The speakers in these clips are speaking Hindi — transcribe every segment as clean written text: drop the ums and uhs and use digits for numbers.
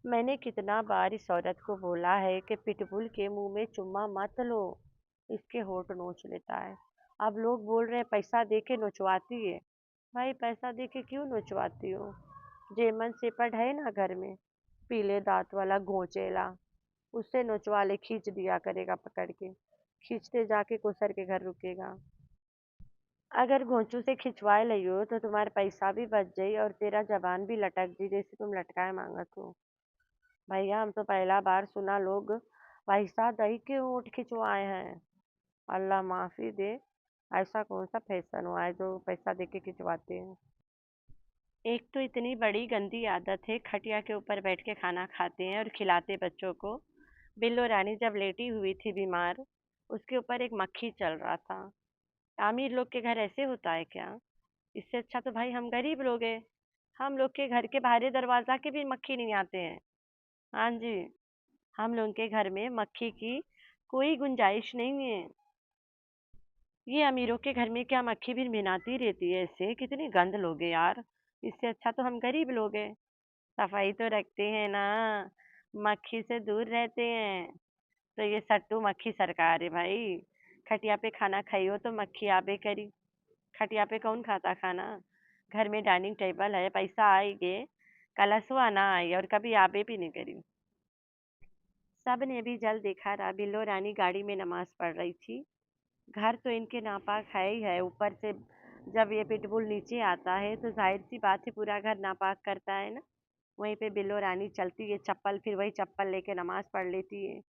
मैंने कितना बार इस औरत को बोला है कि पिटबुल के मुंह में चुम्मा मत लो, इसके होठ नोच लेता है। अब लोग बोल रहे हैं पैसा दे के नोचवाती है। भाई पैसा दे के क्यों नोचवाती हो? जेमन सेपर्ड है ना घर में, पीले दांत वाला घोंचेला, उससे नोचवा ले, खींच दिया करेगा पकड़ के। खींचते जाके कोसर के घर रुकेगा। अगर घोंचू से खिंचवाए लियो तो तुम्हारा पैसा भी बच जाई और तेरा जबान भी लटक जी, जैसे तुम लटकाए मांगत हो। भैया हम तो पहला बार सुना लोग पैसा दही के ऊँट खिंचवाए हैं। अल्लाह माफी दे। ऐसा कौन सा फैशन हुआ है जो पैसा दे के खिंचवाते हैं? एक तो इतनी बड़ी गंदी आदत है, खटिया के ऊपर बैठ के खाना खाते हैं और खिलाते बच्चों को। बिल्लो रानी जब लेटी हुई थी बीमार, उसके ऊपर एक मक्खी चल रहा था। अमीर लोग के घर ऐसे होता है क्या? इससे अच्छा तो भाई हम गरीब लोग हैं। हम लोग के घर के बाहरी दरवाजा के भी मक्खी नहीं आते हैं। हाँ जी। हम लोग के घर में मक्खी की कोई गुंजाइश नहीं है। ये अमीरों के घर में क्या मक्खी भी भिनाती रहती है? ऐसे कितनी गंद लोग हैं यार। इससे अच्छा तो हम गरीब लोग हैं। सफाई तो रखते हैं ना, मक्खी से दूर रहते हैं। तो ये सट्टू मक्खी सरकार है भाई। खटिया पे खाना खाई हो तो मक्खी आबे करी। खटिया पे कौन खाता खाना? घर में डाइनिंग टेबल है, पैसा आएगे, कलसवा ना आई और कभी आबे भी नहीं करी। सब ने भी जल देखा, बिल्लो रानी गाड़ी में नमाज पढ़ रही थी। घर तो इनके नापाक है ही है, ऊपर से जब ये पिटबुल नीचे आता है तो जाहिर सी बात है पूरा घर नापाक करता है ना। वहीं पे बिल्लो रानी चलती है चप्पल, फिर वही चप्पल लेके नमाज पढ़ लेती है।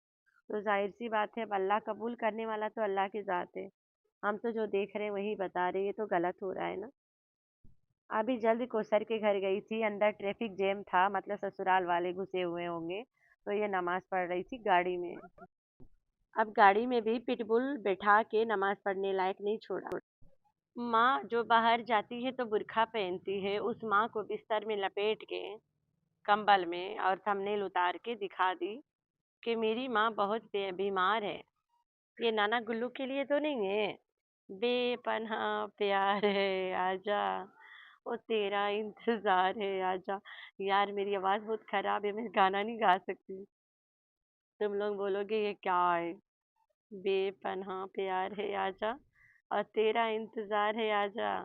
तो जाहिर सी बात है, अब अल्लाह कबूल करने वाला तो अल्लाह की ज़ात है। हम तो जो देख रहे हैं वही बता रहे हैं, ये तो गलत हो रहा है ना। अभी जल्द कोसर के घर गई थी, अंदर ट्रैफिक जैम था, मतलब ससुराल वाले घुसे हुए होंगे। तो ये नमाज पढ़ रही थी गाड़ी में। अब गाड़ी में भी पिटबुल बैठा के नमाज पढ़ने लायक नहीं छोड़ा। माँ जो बाहर जाती है तो बुर्खा पहनती है, उस माँ को बिस्तर में लपेट के कंबल में और थंबनेल उतार के दिखा दी कि मेरी माँ बहुत बीमार है। ये नाना गुल्लू के लिए तो नहीं है। बेपनाह प्यार है, आजा, ओ तेरा इंतजार है, आजा। यार मेरी आवाज बहुत खराब है, मैं गाना नहीं गा सकती। तुम लोग बोलोगे ये क्या है? बेपनाह प्यार है, आजा, और तेरा इंतजार है, आजा।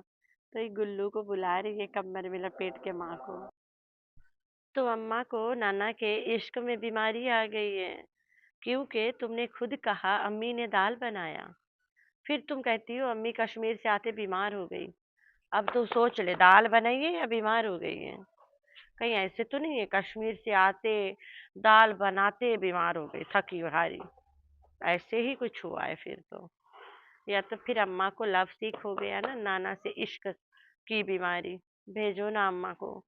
तो ये गुल्लू को बुला रही है कमर में लपेट के माँ को। तो अम्मा को नाना के इश्क में बीमारी आ गई है, क्योंकि तुमने खुद कहा अम्मी ने दाल बनाया। फिर तुम कहती हो अम्मी कश्मीर से आते बीमार हो गई। अब तो सोच ले, दाल बनाई है या बीमार हो गई है? कहीं ऐसे तो नहीं है कश्मीर से आते दाल बनाते बीमार हो गई थकी हारी? ऐसे ही कुछ हुआ है फिर तो। या तो फिर अम्मा को लव सीख हो गया ना, नाना से इश्क की बीमारी। भेजो ना अम्मा को।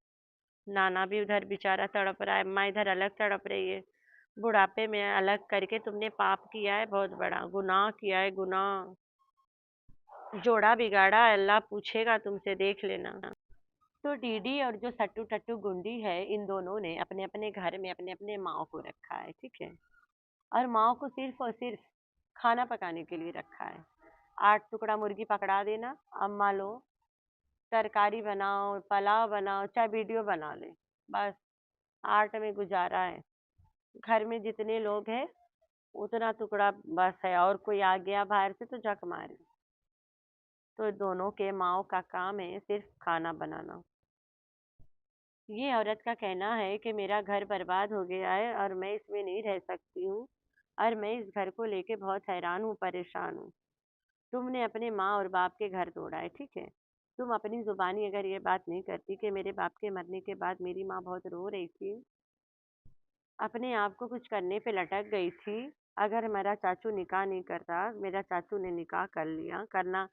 नाना भी उधर बेचारा तड़प रहा है, अम्मा इधर अलग तड़प रही है। बुढ़ापे में अलग करके तुमने पाप किया है, बहुत बड़ा गुनाह किया है, गुनाह। जोड़ा बिगाड़ा, अल्लाह पूछेगा तुमसे, देख लेना। तो डीडी और जो सट्टू टट्टू गुंडी है, इन दोनों ने अपने अपने घर में अपने अपने माँ को रखा है, ठीक है। और माँ को सिर्फ और सिर्फ खाना पकाने के लिए रखा है। 8 टुकड़ा मुर्गी पकड़ा देना, अम्मा लो, तरकारी बनाओ, पुलाव बनाओ, चाहे वीडियो बना ले, बस 8 में गुजारा है। घर में जितने लोग हैं उतना टुकड़ा बस है, और कोई आ गया बाहर से तो जक मारे। तो दोनों के माओ का काम है सिर्फ खाना बनाना। ये औरत का कहना है कि मेरा घर बर्बाद हो गया है और मैं इसमें नहीं रह सकती हूँ, और मैं इस घर को लेके बहुत हैरान हूँ, परेशान हूँ। तुमने अपने माँ और बाप के घर तोड़ा है, ठीक है। तुम अपनी जुबानी अगर ये बात नहीं करती कि मेरे बाप के मरने के बाद मेरी माँ बहुत रो रही थी, अपने आप को कुछ करने पे लटक गई थी। अगर मेरा चाचू निकाह नहीं करता, मेरा चाचू ने निकाह कर लिया, करना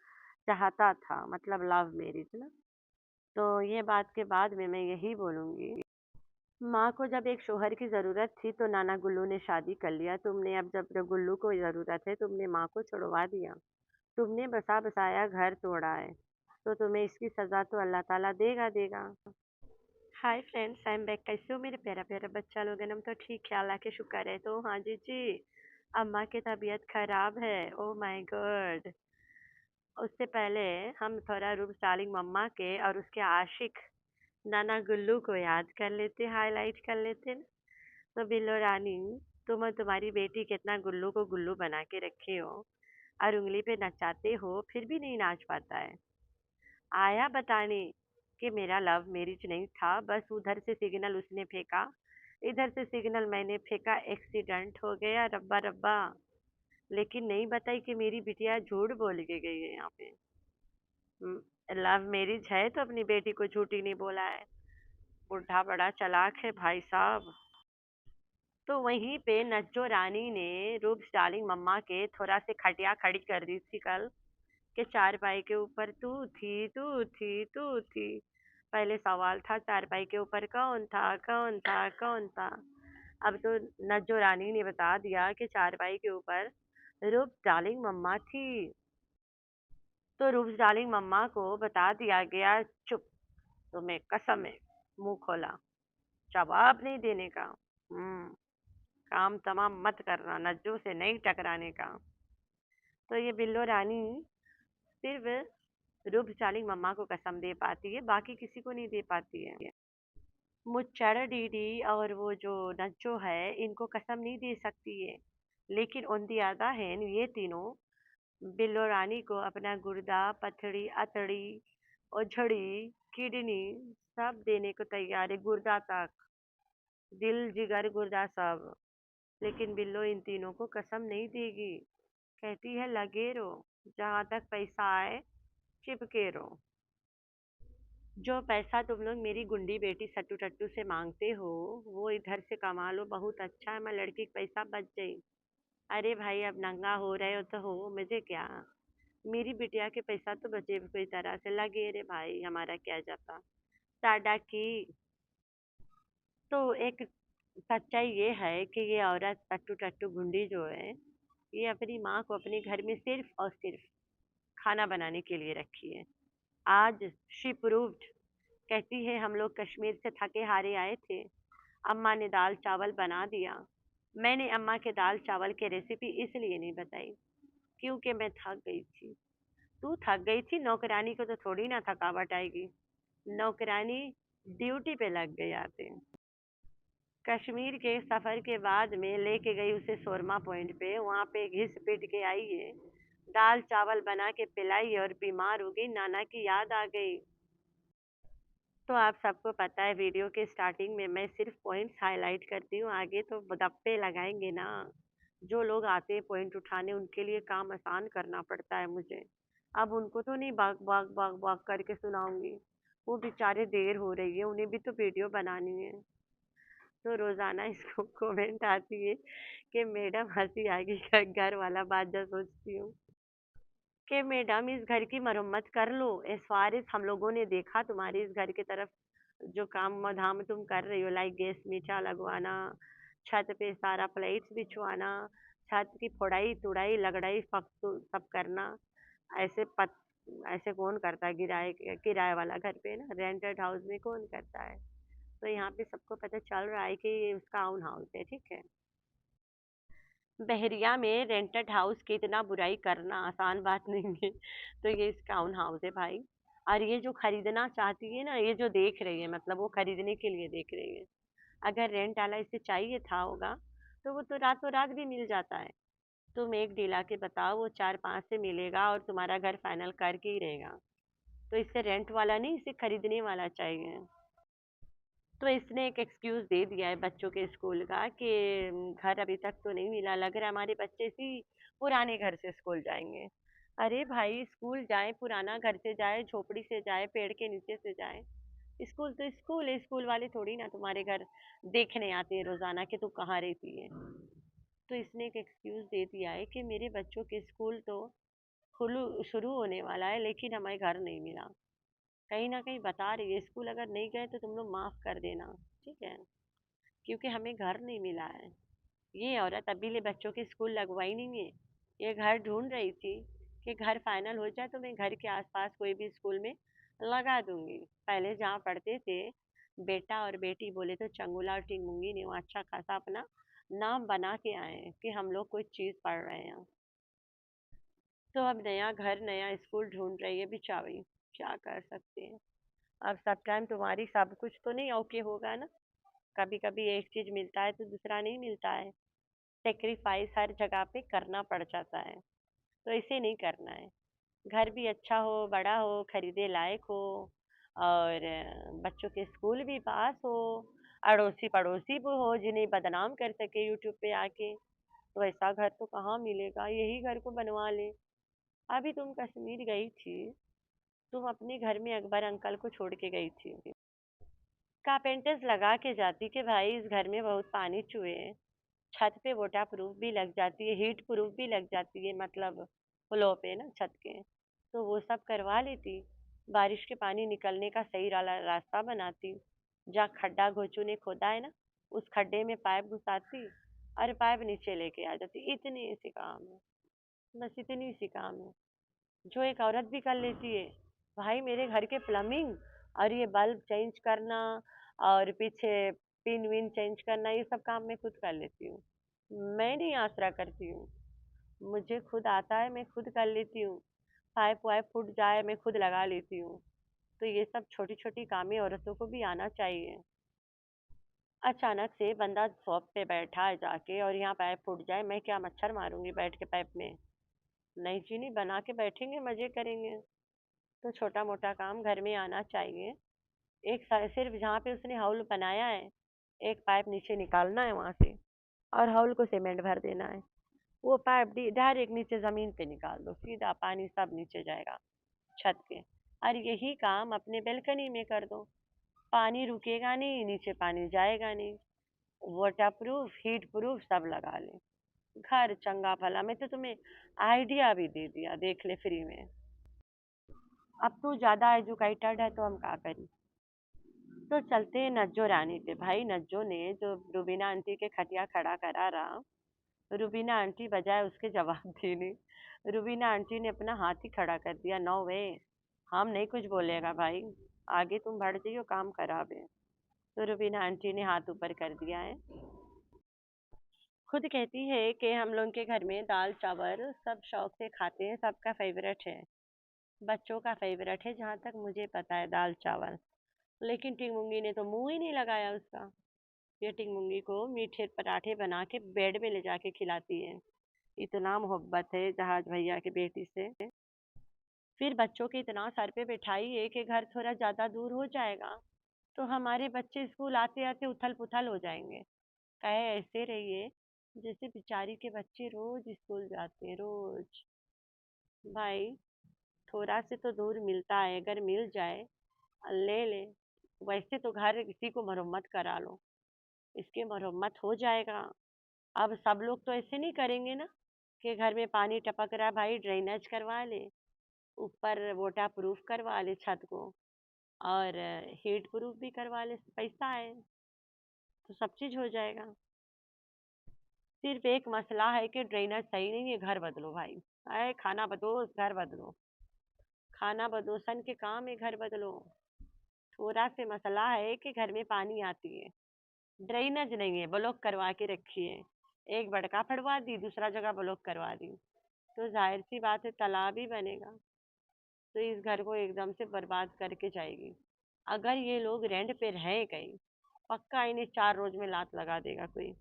चाहता था, मतलब लव मैरिज ना, तो ये बात के बाद में मैं यही बोलूंगी। माँ को जब एक शोहर की जरूरत थी तो नाना गुल्लू ने शादी कर लिया। तुमने अब जब जब गुल्लू को जरूरत है, तुमने माँ को छुड़वा दिया। तुमने बसा बसाया घर तोड़ा है, तो तुम्हें इसकी सजा तो अल्लाह ताला देगा देगा। Hi friends, I am back. कैसे हो मेरे प्यारा प्यारा बच्चा लोग? हम तो ठीक है, अल्लाह के शुक्र है। तो हाँ जी जी, अम्मा की तबीयत खराब है, ओ माय गॉड। उससे पहले हम थोड़ा रूम स्टालिंग मम्मा के और उसके आशिक नाना गुल्लू को याद कर लेते, हाईलाइट कर लेते ना। तो बिल्लो रानी, तुम और तुम्हारी बेटी कितना गुल्लू को गुल्लू बना के रखे हो और उंगली पे नचाते हो, फिर भी नहीं नाच पाता है। आया बताने कि मेरा लव मैरिज नहीं था, बस उधर से सिग्नल उसने फेंका, इधर से सिग्नल मैंने फेंका, एक्सीडेंट हो गया, रब्बा रब्बा। लेकिन नहीं बताई कि मेरी बिटिया झूठ बोल के गई है यहाँ पे। लव मैरिज है तो अपनी बेटी को झूठी नहीं बोला है। बुढ़ा बड़ा चालाक है भाई साहब। तो वहीं पे नज्जो रानी ने रूप्स डार्लिंग मम्मा के थोड़ा से खटिया खड़ी कर दी थी कल, के चारपाई के ऊपर तू थी। पहले सवाल था चारपाई के ऊपर कौन था। अब तो नज्जो रानी ने बता दिया कि चारपाई के ऊपर रूप्स डार्लिंग मम्मा थी। तो रूप्स डार्लिंग मम्मा को बता दिया गया, चुप, तुम्हें कसम है, मुंह खोला, जवाब नहीं देने का। काम तमाम मत करना, नज्जू से नहीं टकराने का। तो ये बिल्लो रानी सिर्फ रूपचाली मम्मा को कसम दे पाती है, बाकी किसी को नहीं दे पाती है। मुच्चड़ दीदी और वो जो नज्जो है, इनको कसम नहीं दे सकती है। लेकिन ऑन दी अदर हैंड ये तीनों बिल्लो रानी को अपना गुर्दा, पथड़ी, अतड़ी और झड़ी, किडनी सब देने को तैयार है, गुर्दा तक, दिल जिगर गुर्दा सब। लेकिन बिल्लो इन तीनों को कसम नहीं देगी। कहती है लगे रहो, जहां तक पैसा आए चिपके रहो। जो पैसा तुम लोग मेरी गुंडी बेटी सट्टू टट्टू से मांगते हो, वो इधर से कमा लो, बहुत अच्छा है, मैं लड़की का पैसा बच गई। अरे भाई, अब नंगा हो रहे हो तो हो, मुझे क्या, मेरी बिटिया के पैसा तो बचे कोई तरह से, लगे रे भाई, हमारा क्या जाता। टाडा की। तो एक सच्चाई ये है कि ये औरत टट्टू टट्टू गुंडी जो है, ये अपनी माँ को अपने घर में सिर्फ और सिर्फ खाना बनाने के लिए रखी है। आज शी प्रूव्ड। कहती है हम लोग कश्मीर से थके हारे आए थे, अम्मा ने दाल चावल बना दिया। मैंने अम्मा के दाल चावल की रेसिपी इसलिए नहीं बताई क्योंकि मैं थक गई थी। तू थक गई थी, नौकरानी को तो थोड़ी ना थकावट आएगी। नौकरानी ड्यूटी पे लग गई आते। कश्मीर के सफर के बाद में लेके गई उसे शोरमा पॉइंट पे, वहां पे घिस पिट के आई है, दाल चावल बना के पिलाई और बीमार हो गई, नाना की याद आ गई। तो आप सबको पता है, वीडियो के स्टार्टिंग में मैं सिर्फ पॉइंट्स हाईलाइट करती हूँ, आगे तो गप्पे लगाएंगे ना। जो लोग आते हैं पॉइंट उठाने, उनके लिए काम आसान करना पड़ता है मुझे। अब उनको तो नहीं बाग बाग बाग बाग करके सुनाऊंगी। वो बेचारे, देर हो रही है, उन्हें भी तो वीडियो बनानी है। तो रोजाना इसको कमेंट आती है कि मैडम हंसी आएगी, घर वाला बात जो सोचती हूँ कि मैडम इस घर की मरम्मत कर लो। एज फार एज हम लोगों ने देखा तुम्हारे इस घर की तरफ, जो काम धाम तुम कर रही हो, लाइक गैस मीठा लगवाना, छत पे सारा प्लेट्स बिछवाना, छत की फोड़ाई तुड़ाई लगड़ाई सब सब करना, ऐसे ऐसे कौन करता है, किराए वाला घर पे ना, रेंटेड हाउस में कौन करता है। तो यहाँ पे सबको पता चल रहा है कि ये उसका ओन हाउस है, ठीक है। बहरिया में रेंटेड हाउस की इतना बुराई करना आसान बात नहीं है। तो ये इसका ओन हाउस है भाई। और ये जो खरीदना चाहती है ना, ये जो देख रही है, मतलब वो खरीदने के लिए देख रही है। अगर रेंट वाला इसे चाहिए था होगा, तो वो तो रातों रात भी मिल जाता है। तुम एक डीला के बताओ, वो 4-5 से मिलेगा और तुम्हारा घर फाइनल करके ही रहेगा। तो इससे रेंट वाला नहीं, इसे खरीदने वाला चाहिए। तो इसने एक एक्सक्यूज दे दिया है बच्चों के स्कूल का कि घर अभी तक तो नहीं मिला, लग रहा है हमारे बच्चे इसी पुराने घर से स्कूल जाएंगे। अरे भाई, स्कूल जाए, पुराना घर से जाए, झोपड़ी से जाए, पेड़ के नीचे से जाए, स्कूल तो स्कूल है। स्कूल वाले थोड़ी ना तुम्हारे घर देखने आते हैं रोजाना कि तू कहाँ रहती है। तो इसने एक एक्सक्यूज दे दिया है कि मेरे बच्चों के स्कूल तो खुलू शुरू होने वाला है, लेकिन हमें घर नहीं मिला। कहीं न कहीं बता रही है, स्कूल अगर नहीं गए तो तुम लोग माफ़ कर देना, ठीक है? क्योंकि हमें घर नहीं मिला है। ये औरत अभी ले बच्चों के स्कूल लगवाई नहीं है। ये घर ढूँढ रही थी कि घर फाइनल हो जाए तो मैं घर के आस-पास कोई भी स्कूल में लगा दूँगी। पहले जहाँ पढ़ते थे, बेटा और बेटी बोले तो चंगुला और टिंगमुंगी ने वो अच्छा खासा अपना नाम बना के आए हैं कि हम लोग कोई चीज़ पढ़ रहे हैं। तो अब नया घर, नया स्कूल ढूँढ रही है बेचारी, क्या कर सकते हैं। अब सब टाइम तुम्हारी सब कुछ तो नहीं ओके होगा ना। कभी कभी एक चीज मिलता है तो दूसरा नहीं मिलता है। सेक्रीफाइस हर जगह पे करना पड़ जाता है। तो ऐसे नहीं करना है। घर भी अच्छा हो, बड़ा हो, खरीदे लायक हो, और बच्चों के स्कूल भी पास हो, अड़ोसी पड़ोसी भी हो जिन्हें बदनाम कर सके यूट्यूब पे आके। तो ऐसा घर तो कहाँ मिलेगा, यही घर को बनवा ले। अभी तुम कश्मीर गई थी, तुम अपने घर में अकबर अंकल को छोड़ के गई थी। कारपेंटर्स लगा के जाती कि भाई इस घर में बहुत पानी चुए हैं। छत पे वाटर प्रूफ भी लग जाती है, हीट प्रूफ भी लग जाती है, मतलब फ्लो पे ना छत के। तो वो सब करवा लेती। बारिश के पानी निकलने का सही रास्ता बनाती। जहाँ खड्डा घोचू ने खोदा है ना, उस खड्डे में पाइप घुसाती और पाइप नीचे लेके आ जाती। इतनी सी काम है, बस इतनी सी काम है जो एक औरत भी कर लेती है। भाई मेरे घर के प्लम्बिंग और ये बल्ब चेंज करना और पीछे पिन विन चेंज करना, ये सब काम मैं खुद कर लेती हूँ। मैं नहीं आसरा करती हूँ, मुझे खुद आता है, मैं खुद कर लेती हूँ। पाइप वाइप फूट जाए मैं खुद लगा लेती हूँ। तो ये सब छोटी छोटी कामें औरतों को भी आना चाहिए। अचानक से बंदा शॉप पे बैठा है जाके और यहाँ पाइप फूट जाए, मैं क्या मच्छर मारूंगी बैठ के पाइप में? नहीं जी, नहीं, बना के बैठेंगे, मजे करेंगे। तो छोटा मोटा काम घर में आना चाहिए। सिर्फ जहाँ पे उसने हाउल बनाया है, एक पाइप नीचे निकालना है वहां से, और हाउल को सीमेंट भर देना है। वो पाइप डायरेक्ट नीचे जमीन पे निकाल दो, सीधा पानी सब नीचे जाएगा छत के। और यही काम अपने बेलकनी में कर दो, पानी रुकेगा नहीं, नीचे पानी जाएगा नहीं। वाटर प्रूफ, हीट प्रूफ सब लगा ले, घर चंगा भला। मैं तो तुम्हें आइडिया भी दे दिया, देख ले फ्री में। अब तू ज्यादा एजुकेटेड है तो हम क्या करें। तो चलते हैं नज्जो रानी पे। भाई नज्जो ने जो रुबीना आंटी के खटिया खड़ा करा रहा, रुबीना आंटी बजाय उसके जवाब देने, रुबीना आंटी ने अपना हाथ ही खड़ा कर दिया। नो वे, हम नहीं कुछ बोलेगा भाई, आगे तुम बढ़ जाइयो, काम खराब है। तो रुबीना आंटी ने हाथ ऊपर कर दिया है। खुद कहती है कि हम लोग के घर में दाल चावल सब शौक से खाते हैं, सबका फेवरेट है, बच्चों का फेवरेट है, जहाँ तक मुझे पता है दाल चावल। लेकिन टिंगमुंगी ने तो मुंह ही नहीं लगाया उसका। ये टिंगमुंगी को मीठे पराठे बना के बेड में ले जाके खिलाती है। इतना मोहब्बत है जहाज भैया की बेटी से। फिर बच्चों के इतना सर पे बिठाई है कि घर थोड़ा ज्यादा दूर हो जाएगा तो हमारे बच्चे स्कूल आते आते उथल पुथल हो जाएंगे। कहे ऐसे रहिए जैसे बेचारी के बच्चे रोज स्कूल जाते हैं, रोज। भाई थोड़ा से तो दूर मिलता है, अगर मिल जाए ले ले। वैसे तो घर इसी को मरम्मत करा लो, इसकी मरम्मत हो जाएगा। अब सब लोग तो ऐसे नहीं करेंगे ना कि घर में पानी टपक रहा है, भाई ड्रेनेज करवा ले, ऊपर वाटर प्रूफ करवा ले छत को, और हीट प्रूफ भी करवा ले, पैसा है तो सब चीज हो जाएगा। सिर्फ एक मसला है कि ड्रेनेज सही नहीं है, घर बदलो भाई। अरे खाना बदोश, घर बदलो, खाना बदोशन के काम है, घर बदलो। थोड़ा से मसला है कि घर में पानी आती है, ड्रेनेज नहीं है, ब्लॉक करवा के रखी है। एक बड़का फड़वा दी, दूसरा जगह ब्लॉक करवा दी, तो जाहिर सी बात है तालाब ही बनेगा। तो इस घर को एकदम से बर्बाद करके जाएगी। अगर ये लोग रेंट पे रहे कहीं, पक्का इन्हें 4 रोज में लात लगा देगा कोई।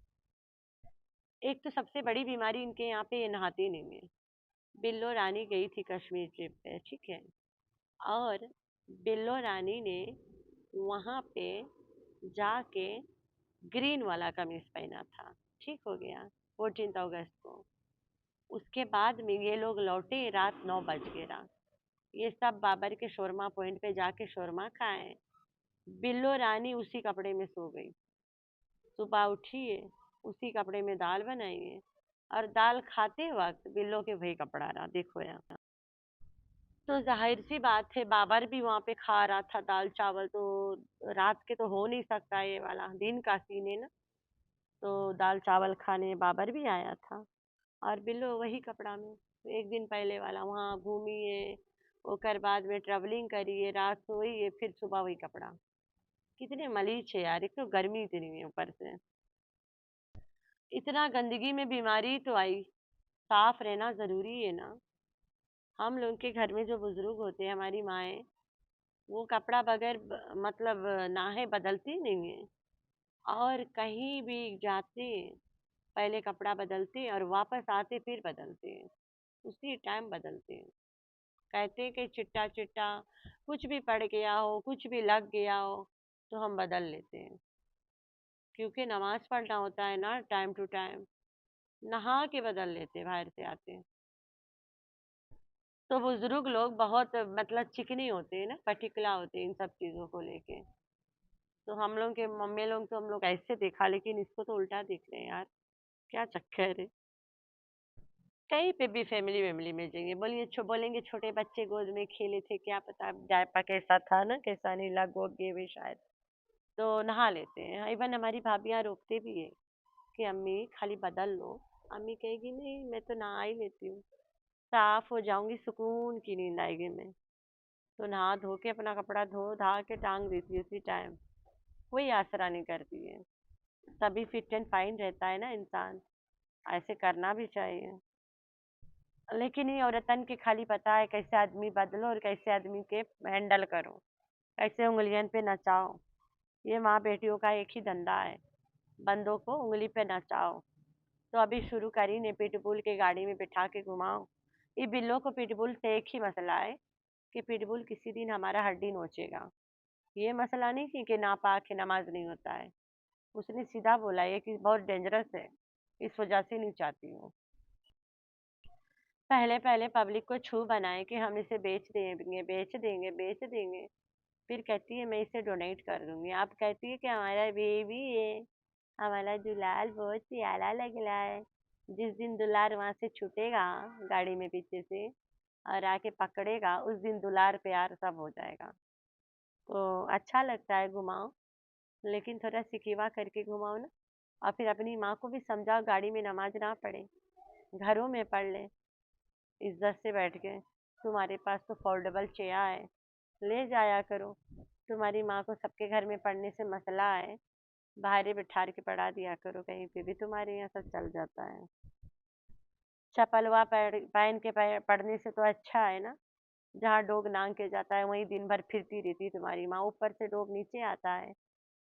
एक तो सबसे बड़ी बीमारी इनके यहाँ पे, ये नहाती नहीं है। बिल्लो रानी गई थी कश्मीर ट्रिप पे, ठीक है, और बिल्लो रानी ने वहां पे जाके ग्रीन वाला कमीज पहना था, ठीक हो गया 14 अगस्त को। उसके बाद में ये लोग लौटे, रात 9 बज गए। ये सब बाबर के शोरमा पॉइंट पे जाके शोरमा खाए। बिल्लो रानी उसी कपड़े में सो गई। सुबह उठी है, उसी कपड़े में दाल बनाई है, और दाल खाते वक्त बिल्लो के वही कपड़ा रहा, देखो यार। तो जाहिर सी बात है बाबर भी वहां पे खा रहा था दाल चावल, तो रात के तो हो नहीं सकता, ये वाला दिन का सीन है ना। तो दाल चावल खाने बाबर भी आया था, और बिल्लो वही कपड़ा में। एक दिन पहले वाला वहाँ घूमी है, ओकर बाद में ट्रेवलिंग करी है, रात सोई है, फिर सुबह वही कपड़ा। कितने मलीच है यार, एक तो गर्मी इतनी है ऊपर से, इतना गंदगी में बीमारी तो आई। साफ रहना जरूरी है ना। हम लोग के घर में जो बुजुर्ग होते हैं, हमारी माएँ, वो कपड़ा बगैर मतलब नहाए बदलती नहीं है। और कहीं भी जाते पहले कपड़ा बदलते हैं और वापस आते फिर बदलते हैं, उसी टाइम बदलते हैं। कहते हैं कि चिट्टा चिट्टा कुछ भी पड़ गया हो, कुछ भी लग गया हो, तो हम बदल लेते हैं। क्योंकि नमाज पढ़ना होता है ना टाइम टू टाइम, नहा के बदल लेते हैं बाहर से आते हैं। तो बुजुर्ग लोग बहुत मतलब चिकनी होते हैं ना, पर्टिकुलर होते हैं इन सब चीजों को लेके। तो हम लोग के मम्मी लोग तो हम लोग ऐसे देखा, लेकिन इसको तो उल्टा देख रहे हैं यार, क्या चक्कर है। कहीं पे भी फैमिली वैमिली में जाएंगे, बोलेंगे छोटे बच्चे गोद में खेले थे, क्या पता डायपर कैसा था ना, कैसा नहीं, लग वग गए हुए शायद। तो नहा लेते हैं। इवन हमारी भाभियाँ रोकते भी है कि अम्मी खाली बदल लो। अम्मी कहेगी नहीं, मैं तो नहा ही लेती हूँ, साफ हो जाऊंगी, सुकून की नींद आएगी मैं। तो नहा धो के अपना कपड़ा धो धा के टांग देती है उसी टाइम। कोई आसरा नहीं करती है। तभी फिट एंड फाइन रहता है ना इंसान। ऐसे करना भी चाहिए। लेकिन ये औरतन के खाली पता है कैसे आदमी बदलो और कैसे आदमी के हैंडल करो, कैसे उंगलियन पे नचाओ। ये माँ बेटियों का एक ही धंधा है, बंदों को उंगली पे नचाओ। तो अभी शुरू करी ने पिटबुल के गाड़ी में बिठा के घुमाओ। ये बिल्लो को पिटबुल से एक ही मसला है कि पिटबुल किसी दिन हमारा हड्डी नोचेगा। ये मसला नहीं कि नापाक है नमाज नहीं होता है। उसने सीधा बोला है कि बहुत डेंजरस है, इस वजह से नहीं चाहती हूँ। पहले पहले पब्लिक को छू बनाए कि हम इसे बेच देंगे बेच देंगे बेच देंगे। फिर कहती है मैं इसे डोनेट कर दूंगी। अब कहती है कि हमारा बेबी है, हमारा दुलार बहुत प्यारा लग रहा है। जिस दिन दुलार वहां से छूटेगा गाड़ी में पीछे से और आके पकड़ेगा, उस दिन दुलार प्यार सब हो जाएगा। तो अच्छा लगता है घुमाओ, लेकिन थोड़ा सिकिवा करके घुमाओ ना। और फिर अपनी माँ को भी समझाओ गाड़ी में नमाज ना पढ़े, घरों में पढ़ ले इज्जत से बैठ के। तुम्हारे पास तो फोल्डेबल चेयर है, ले जाया करो। तुम्हारी माँ को सबके घर में पढ़ने से मसला है, बाहर बिठा के पढ़ा दिया करो, कहीं पे भी तुम्हारे यहाँ सब चल जाता है। चपलवा पहन के पढ़ने से तो अच्छा है ना। जहाँ डोग नांग के जाता है वहीं दिन भर फिरती रहती है तुम्हारी माँ, ऊपर से डोग नीचे आता है,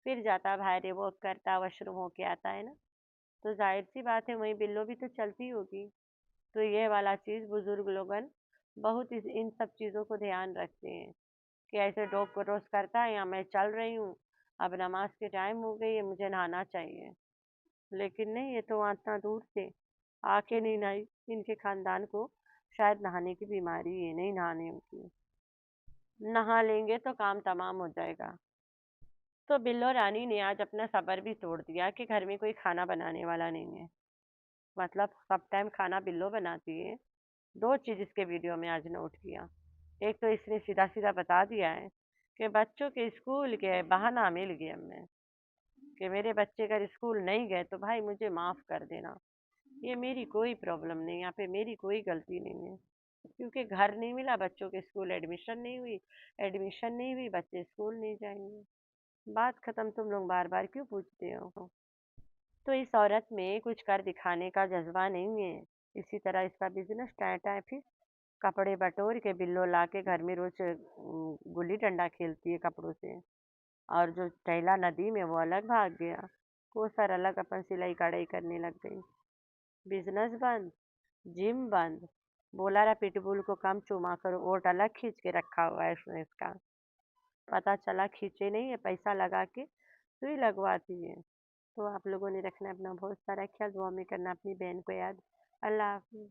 फिर जाता है बाहर वो करता वॉशरूम होके आता है ना। तो जाहिर सी बात है वहीं बिल्लो भी तो चलती होगी। तो ये वाला चीज़ बुजुर्ग लोगन बहुत इन सब चीज़ों को ध्यान रखते हैं कि ऐसे डॉग क्रॉस करता है या मैं चल रही हूँ, अब नमाज के टाइम हो गई है, मुझे नहाना चाहिए। लेकिन नहीं, ये तो वहाँ इतना दूर से आके नहीं नहाई। इनके खानदान को शायद नहाने की बीमारी है, नहीं नहाने उनकी। नहा लेंगे तो काम तमाम हो जाएगा। तो बिल्लो रानी ने आज अपना सबर भी तोड़ दिया कि घर में कोई खाना बनाने वाला नहीं है। मतलब सब टाइम खाना बिल्लो बनाती है। दो चीज इसके वीडियो में आज नोट किया। एक तो इसने सीधा सीधा बता दिया है कि बच्चों के स्कूल के बहाना मिल गया हमें, कि मेरे बच्चे अगर स्कूल नहीं गए तो भाई मुझे माफ कर देना। ये मेरी कोई प्रॉब्लम नहीं, यहाँ पे मेरी कोई गलती नहीं है। क्योंकि घर नहीं मिला, बच्चों के स्कूल एडमिशन नहीं हुई, एडमिशन नहीं हुई, बच्चे स्कूल नहीं जाएंगे। बात खत्म, तुम लोग बार बार क्यों पूछते हो। तो इस औरत में कुछ कर दिखाने का जज्बा नहीं है। इसी तरह इसका बिजनेस टाइट है। फिर कपड़े बटोर के बिल्लो ला के घर में रोज गुल्ली डंडा खेलती है कपड़ों से। और जो टैला नदी में वो अलग भाग गया, वो सर अलग अपन सिलाई कढ़ाई करने लग गई। बिजनेस बंद, जिम बंद। बोला रहा पिटबुल को कम चूमा करो, वोट अलग खींच के रखा हुआ है उसने इसका। पता चला खींचे नहीं है, पैसा लगा के सुई लगवाती है। तो आप लोगों ने रखना अपना बहुत सारा ख्याल, दुआ में करना अपनी बहन को याद। अल्लाह हाफिज।